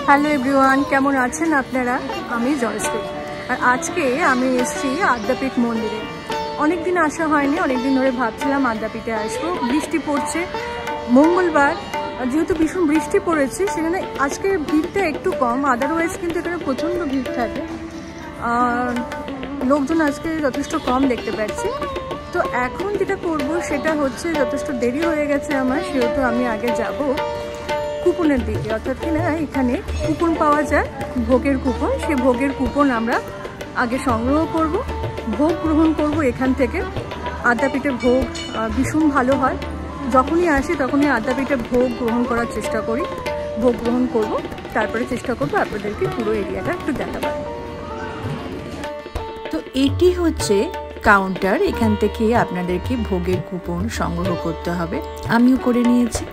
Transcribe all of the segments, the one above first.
Hello everyone, কেমন আছেন আপনারা? আমি জয়শ্রী। আর আজকে আমি এসেছি আদ্যাপীঠ মন্দিরে। অনেক দিন আসা হয়নি, অনেক দিন ধরে ভাবছিলাম আদ্যাপীঠে আসবো। বৃষ্টি পড়ছে, মঙ্গলবার যেহেতু ভীষণ বৃষ্টি পড়েছে, সেখানে আজকে ভিড়টা একটু কম। আদারওয়াইজ কিন্তু এখানে প্রচণ্ড ভিড় থাকে, লোকজন আজকে যথেষ্ট কম দেখতে পাচ্ছি। তো এখন যেটা করব সেটা হচ্ছে, যথেষ্ট দেরি হয়ে গেছে আমার, সেহেতু আমি আগে যাব কুপনের দিকে। অর্থাৎ কিনা এখানে কুপন পাওয়া যায়, ভোগের কুপন। সেই ভোগের কুপন আমরা আগে সংগ্রহ করব, ভোগ গ্রহণ করব এখান থেকে। আদ্যাপীঠের ভোগ ভীষণ ভালো হয়। যখনই আসি তখনই আদ্যাপীঠে ভোগ গ্রহণ করার চেষ্টা করি, ভোগ গ্রহণ করব, তারপরে চেষ্টা করব আপনাদেরকে পুরো এরিয়াটা একটু দেখাবার। তো এটি হচ্ছে কাউন্টার, এখান থেকে আপনাদেরকে ভোগের কুপন সংগ্রহ করতে হবে। আমিও করে নিয়েছি।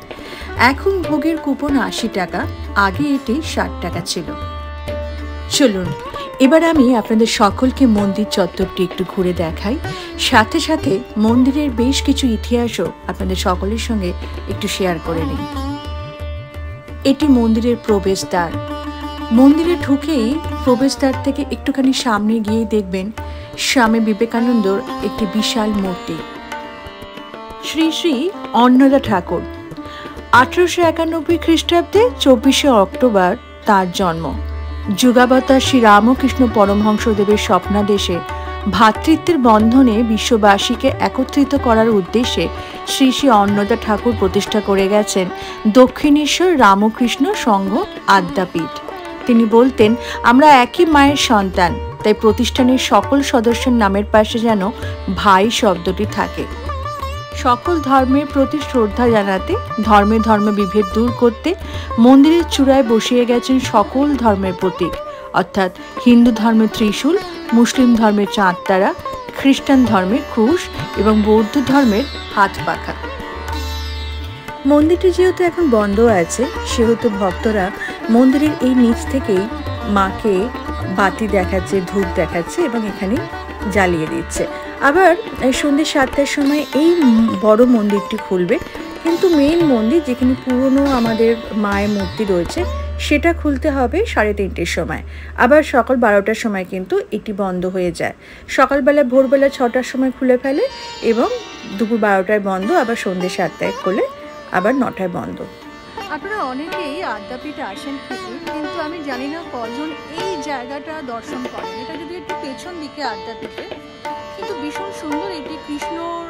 এখন ভোগের কুপন 80 টাকা, আগে এটি 60 টাকা ছিল। চলুন এবার আমি আপনাদের সকলকে মন্দির চত্বরটি একটু ঘুরে দেখাই, সাথে সাথে মন্দিরের বেশ কিছু ইতিহাসও আপনাদের সকলের সঙ্গে একটু শেয়ার করে নিই। এটি মন্দিরের প্রবেশদ্বার। মন্দিরে ঢুকেই প্রবেশদ্বার থেকে একটুখানি সামনে গিয়ে দেখবেন স্বামী বিবেকানন্দর একটি বিশাল মূর্তি। শ্রী শ্রী অন্নদা ঠাকুর, 1891 খ্রিস্টাব্দে 24শে অক্টোবর তার জন্ম। যুগাবতার শ্রী রামকৃষ্ণ পরমহংসদেবের স্বপ্নাদেশে ভ্রাতৃত্বের বন্ধনে বিশ্ববাসীকে একত্রিত করার উদ্দেশ্যে শ্রী শ্রী অন্নদা ঠাকুর প্রতিষ্ঠা করে গেছেন দক্ষিণেশ্বর রামকৃষ্ণ সংঘ আদ্যাপীঠ। তিনি বলতেন, আমরা একই মায়ের সন্তান, তাই প্রতিষ্ঠানের সকল সদস্যের নামের পাশে যেন ভাই শব্দটি থাকে। সকল ধর্মের প্রতি শ্রদ্ধা জানাতে, ধর্মে ধর্মে বিভেদ দূর করতে মন্দিরের চূড়ায় বসিয়ে গেছেন সকল ধর্মের প্রতীক, অর্থাৎ হিন্দু ধর্মের ত্রিশূল, মুসলিম ধর্মের চাঁদতারা, খ্রিস্টান ধর্মের ক্রুশ এবং বৌদ্ধ ধর্মের হাত পাখা। মন্দিরটি যেহেতু এখন বন্ধ আছে, সেহেতু ভক্তরা মন্দিরের এই নিচ থেকেই মাকে বাতি দেখাচ্ছে, ধূপ দেখাচ্ছে এবং এখানে জ্বালিয়ে দিচ্ছে। আবার সন্ধ্যে 7টার সময় এই বড় মন্দিরটি খুলবে, কিন্তু মেইন মন্দির যেখানে পুরনো আমাদের মায়ের মূর্তি রয়েছে সেটা খুলতে হবে 3:30টার সময়। আবার সকাল 12টার সময় কিন্তু এটি বন্ধ হয়ে যায়। সকালবেলা ভোরবেলা 6টার সময় খুলে ফেলে এবং দুপুর 12টায় বন্ধ, আবার সন্ধ্যে 7টায় খুলে, আবার 9টায় বন্ধ। আপনারা অনেকেই আদ্যাপীঠে আসেন ঠিকই, কিন্তু আমি জানি না কজন এই জায়গাটা দর্শন করেন। এটা যদি একটু পেছন দিকে আদ্যাপীঠে, কিন্তু ভীষণ সুন্দর। এটি কৃষ্ণর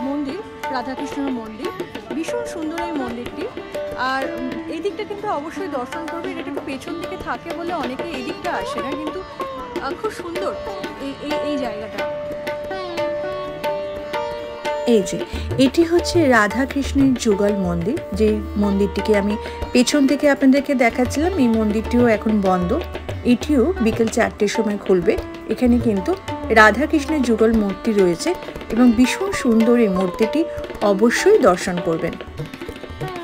মন্দির, রাধাকৃষ্ণর মন্দির, ভীষণ সুন্দর এই মন্দিরটি। আর এই দিকটা কিন্তু অবশ্যই দর্শন করবে। এটা একটু পেছন দিকে থাকে বলে অনেকে এই দিকটা আসে না, কিন্তু খুব সুন্দর এই জায়গাটা। এই যে এটি হচ্ছে রাধাকৃষ্ণের যুগল মন্দির, যে মন্দিরটিকে আমি পেছন থেকে আপনাদেরকে দেখাচ্ছিলাম। এই মন্দিরটিও এখন বন্ধ, এটিও বিকেল 4টের সময় খুলবে। এখানে কিন্তু রাধাকৃষ্ণের যুগল মূর্তি রয়েছে এবং ভীষণ সুন্দর এই মূর্তিটি, অবশ্যই দর্শন করবেন।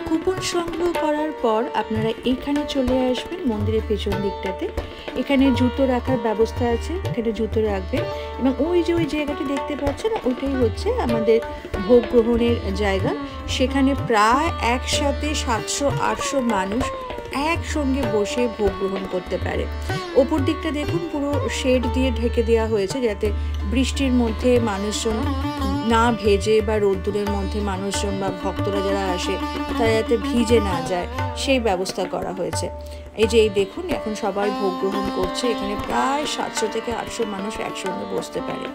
কুপন সংগ্রহ করার পর আপনারা এইখানে চলে আসবেন মন্দিরের পেছন দিকটাতে। এখানে জুতো রাখার ব্যবস্থা আছে, এখানে জুতো রাখবেন। এবং ওই যে জায়গাটি দেখতে পাচ্ছেন, ওইটাই হচ্ছে আমাদের ভোগ গ্রহণের জায়গা। সেখানে প্রায় একসাথে 700-800 মানুষ একসঙ্গে বসে ভোগ গ্রহণ করতে পারে। ওপর দিকটা দেখুন, পুরো শেড দিয়ে ঢেকে দেওয়া হয়েছে, যাতে বৃষ্টির মধ্যে মানুষজন না ভেজে বা রোদ্দুরের মধ্যে মানুষজন বা ভক্তরা যারা আসে তারা যাতে ভিজে না যায়, সেই ব্যবস্থা করা হয়েছে। এই যে এই দেখুন, এখন সবাই ভোগ গ্রহণ করছে। এখানে প্রায় 700 থেকে 800 মানুষ একসঙ্গে বসতে পারে।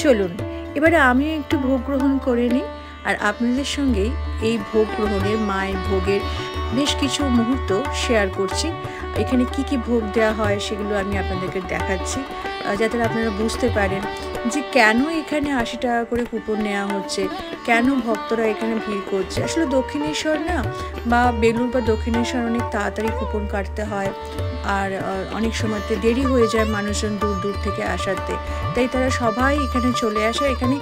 চলুন এবারে আমি একটু ভোগ গ্রহণ করে নিই, আর আপনাদের সঙ্গেই এই ভোগ গ্রহণের, মায়ের ভোগের বেশ কিছু মুহূর্ত শেয়ার করছি। এখানে কি কি ভোগ দেওয়া হয় সেগুলো আমি আপনাদেরকে দেখাচ্ছি, যাতে আপনারা বুঝতে পারেন যে কেন এখানে 80 টাকা করে কুপন নেওয়া হচ্ছে, কেন ভক্তরা এখানে ভিড় করছে। আসলে দক্ষিণেশ্বর না, বা বেলুড় বা দক্ষিণেশ্বর অনেক তাড়াতাড়ি কুপন কাটতে হয়, আর অনেক সময়তে দেরি হয়ে যায় মানুষজন দূর দূর থেকে আসাতে, তাই তারা সবাই এখানে চলে আসে। এখানে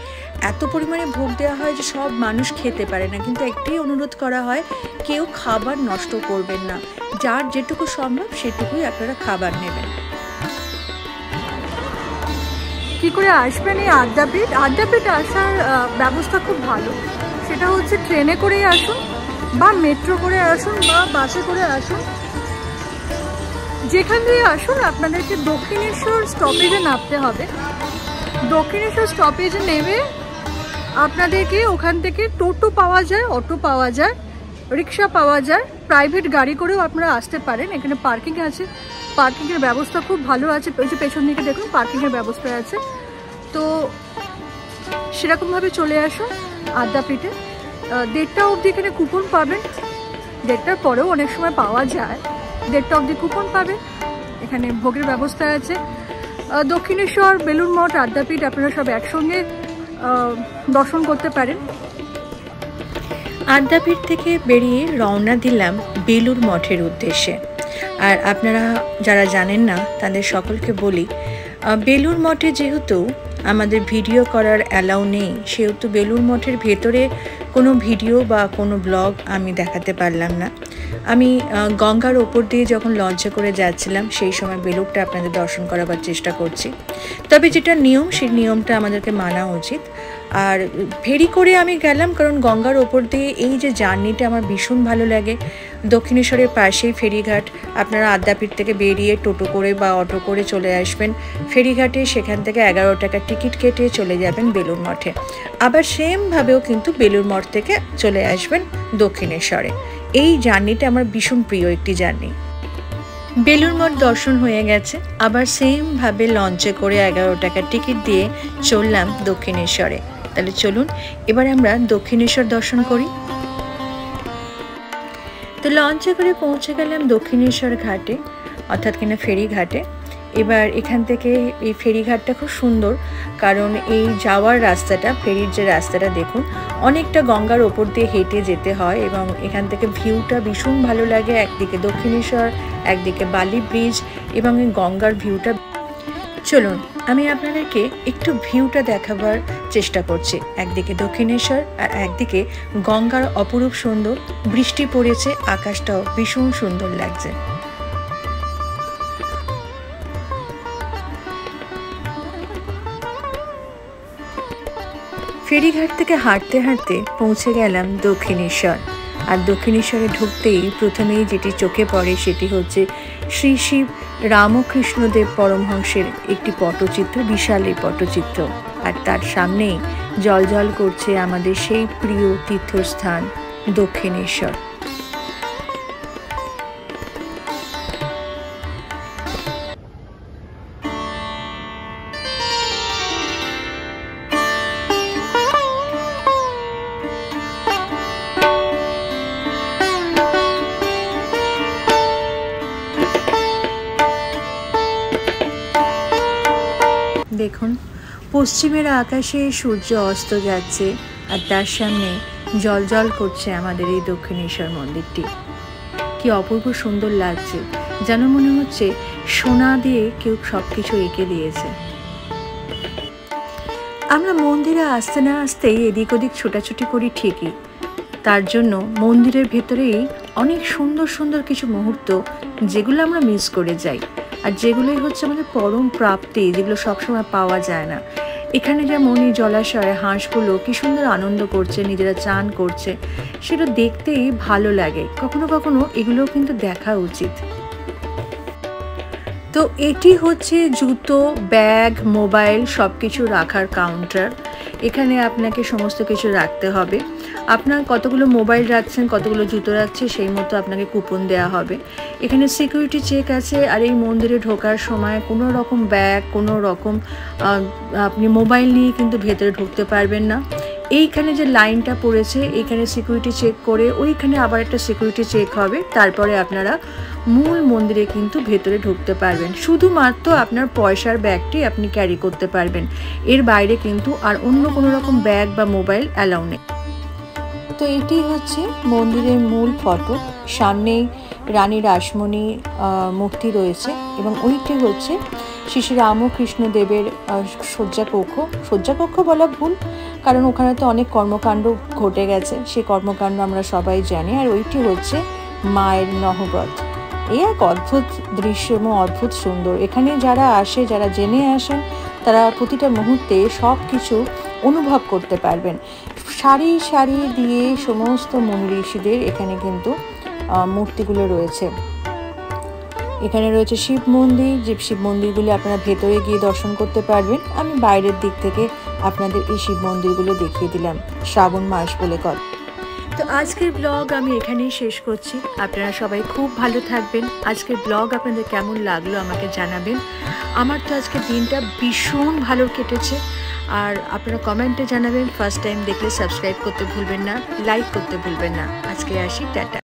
এত পরিমাণে ভোগ দেওয়া হয় যে সব মানুষ খেতে পারে না, কিন্তু একটাই অনুরোধ করা হয়, কেউ খাবার নষ্ট করবেন না, যার যেটুকু সম্ভব সেটুকুই আপনারা খাবার নেবেন। কি করে আসবেন এই আদ্যাপীঠ? আদ্যাপীঠ আসার ব্যবস্থা খুব ভালো। সেটা হচ্ছে ট্রেনে করেই আসুন, বা মেট্রো করে আসুন বা বাসে করে আসুন, যেখান দিয়ে আসুন আপনাদেরকে দক্ষিণেশ্বর স্টপেজে নামতে হবে। দক্ষিণেশ্বর স্টপেজে নেমে আপনাদেরকে ওখান থেকে টোটো পাওয়া যায়, অটো পাওয়া যায়, রিক্সা পাওয়া যায়, প্রাইভেট গাড়ি করেও আপনারা আসতে পারেন। এখানে পার্কিং আছে, পার্কিংয়ের ব্যবস্থা খুব ভালো আছে। ওই যে পেছন দিকে দেখুন পার্কিংয়ের ব্যবস্থা আছে। তো সেরকমভাবে চলে আসুন আদ্যাপীঠে। 1:30 অবধি এখানে কুপন পাবেন, 1:30টার পরেও অনেক সময় পাওয়া যায়। 1:30 অবধি কুপন পাবেন। এখানে ভোগের ব্যবস্থা আছে। দক্ষিণেশ্বর, বেলুড় মঠ, আদ্যাপীঠ আপনারা সব একসঙ্গে দর্শন করতে পারেন। আদ্যাপীঠ থেকে বেরিয়ে রওনা দিলাম বেলুড় মঠের উদ্দেশ্যে। আর আপনারা যারা জানেন না তাদের সকলকে বলি, বেলুড় মঠে যেহেতু আমাদের ভিডিও করার অ্যালাউ নেই, সেহেতু বেলুড় মঠের ভেতরে কোনো ভিডিও বা কোনো ব্লগ আমি দেখাতে পারলাম না। আমি গঙ্গার ওপর দিয়ে যখন লঞ্চে করে যাচ্ছিলাম সেই সময় বেলুড়টা আপনাদের দর্শন করাবার চেষ্টা করছি। তবে যেটা নিয়ম, সেই নিয়মটা আমাদেরকে মানা উচিত। আর ফেরি করে আমি গেলাম, কারণ গঙ্গার ওপর দিয়ে এই যে জার্নিটা আমার ভীষণ ভালো লাগে। দক্ষিণেশ্বরের পাশেই ফেরিঘাট, আপনারা আদ্যাপীঠ থেকে বেরিয়ে টোটো করে বা অটো করে চলে আসবেন ফেরিঘাটে, সেখান থেকে 11 টাকা টিকিট কেটে চলে যাবেন বেলুড় মঠে। আবার সেমভাবেও কিন্তু বেলুড় মঠ থেকে চলে আসবেন দক্ষিণেশ্বরে। এই জার্নিটা আমার ভীষণ প্রিয় একটি জার্নি। বেলুড় মঠ দর্শন হয়ে গেছে, আবার সেমভাবে লঞ্চে করে 11 টাকা টিকিট দিয়ে চললাম দক্ষিণেশ্বরে। তাহলে চলুন এবার আমরা দক্ষিণেশ্বর দর্শন করি। তো লঞ্চে করে পৌঁছে গেলাম দক্ষিণেশ্বর ঘাটে, অর্থাৎ কিনা ফেরিঘাটে। এবার এখান থেকে এই ফেরিঘাটটা খুব সুন্দর, কারণ এই যাওয়ার রাস্তাটা, ফেরির যে রাস্তাটা দেখুন, অনেকটা গঙ্গার ওপর দিয়ে হেঁটে যেতে হয় এবং এখান থেকে ভিউটা ভীষণ ভালো লাগে। একদিকে দক্ষিণেশ্বর, একদিকে বালি ব্রিজ এবং এই গঙ্গার ভিউটা। চলুন আমি আপনাদেরকে একটু ভিউটা দেখাবার চেষ্টা করছি। একদিকে দক্ষিণেশ্বর আর একদিকে গঙ্গার অপরূপ সুন্দর, বৃষ্টি পড়েছে, আকাশটাও ভীষণ সুন্দর লাগছে। ফেরিঘাট থেকে হাঁটতে হাঁটতে পৌঁছে গেলাম দক্ষিণেশ্বর। আর দক্ষিণেশ্বরে ঢুকতেই প্রথমেই যেটি চোখে পড়ে সেটি হচ্ছে শ্রী শিব রামকৃষ্ণদেব পরমহংসের একটি পটচিত্র, বিশাল এই পটচিত্র। আর তার সামনেই জ্বলজ্বল করছে আমাদের সেই প্রিয় তীর্থস্থান দক্ষিণেশ্বর। দেখুন পশ্চিমের আকাশে সূর্য অস্ত যাচ্ছে আর তার সামনে জ্বলজ্বল করছে আমাদের এই দক্ষিণেশ্বর মন্দিরটি। কি অপূর্ব সুন্দর লাগছে, যেন মনে হচ্ছে সোনা দিয়ে কেউ সব কিছু এঁকে দিয়েছে। আমরা মন্দিরে আসতে না আসতেই এদিক ওদিক ছোটাছুটি করি ঠিকই, তার জন্য মন্দিরের ভেতরেই অনেক সুন্দর সুন্দর কিছু মুহূর্ত যেগুলো আমরা মিস করে যাই, আর যেগুলোই হচ্ছে আমাদের পরম প্রাপ্তি, যেগুলো সবসময় পাওয়া যায় না। এখানে যেমন এই জলাশয়ে হাঁসগুলো কি সুন্দর আনন্দ করছে, নিজেরা চান করছে, সেটা দেখতেই ভালো লাগে। কখনো কখনো এগুলোও কিন্তু দেখা উচিত। তো এটি হচ্ছে জুতো, ব্যাগ, মোবাইল সব কিছু রাখার কাউন্টার। এখানে আপনাকে সমস্ত কিছু রাখতে হবে। আপনার কতগুলো মোবাইল রাখছেন, কতগুলো জুতো রাখছে, সেই মতো আপনাকে কুপন দেওয়া হবে। এখানে সিকিউরিটি চেক আছে। আর এই মন্দিরে ঢোকার সময় কোনো রকম ব্যাগ, কোনো রকম আপনি মোবাইল নিয়ে কিন্তু ভেতরে ঢুকতে পারবেন না। এইখানে যে লাইনটা পড়েছে, এইখানে সিকিউরিটি চেক করে ওইখানে আবার একটা সিকিউরিটি চেক হবে, তারপরে আপনারা মূল মন্দিরে কিন্তু ভেতরে ঢুকতে পারবেন। শুধুমাত্র আপনার পয়সার ব্যাগটি আপনি ক্যারি করতে পারবেন, এর বাইরে কিন্তু আর অন্য কোনো রকম ব্যাগ বা মোবাইল অ্যালাউ নেই। তো এটি হচ্ছে মন্দিরের মূল ফটক। সামনেই রানী রাসমণি মূর্তি রয়েছে এবং ওইটি হচ্ছে শ্রী শ্রী রামকৃষ্ণ দেবের শয্যাকক্ষ বলা ভুল, কারণ ওখানে তো অনেক কর্মকাণ্ড ঘটে গেছে, সেই কর্মকাণ্ড আমরা সবাই জানি। আর ওইটি হচ্ছে মায়ের নহবত। এই এক অদ্ভুত দৃশ্য এবং অদ্ভুত সুন্দর। এখানে যারা আসে, যারা জেনে আসেন, তারা প্রতিটা মুহূর্তে সব কিছু অনুভব করতে পারবেন। সারি সারি দিয়ে সমস্ত মুনি ঋষিদের এখানে কিন্তু মূর্তিগুলো রয়েছে। এখানে রয়েছে শিব মন্দির, যে শিব মন্দিরগুলি আপনারা ভেতরে গিয়ে দর্শন করতে পারবেন। আমি বাইরের দিক থেকে আপনাদের এই শিব মন্দিরগুলো দেখিয়ে দিলাম, শ্রাবণ মাস বলে কথা। তো আজকের ব্লগ আমি এখানেই শেষ করছি। আপনারা সবাই খুব ভালো থাকবেন। আজকের ব্লগ আপনাদের কেমন লাগলো আমাকে জানাবেন। আমার তো আজকের দিনটা ভীষণ ভালো কেটেছে। আর আপনারা কমেন্টে জানাবেন। ফার্স্ট টাইম দেখলে সাবস্ক্রাইব করতে ভুলবেন না, লাইক করতে ভুলবেন না। আজকে আসি, টাটা।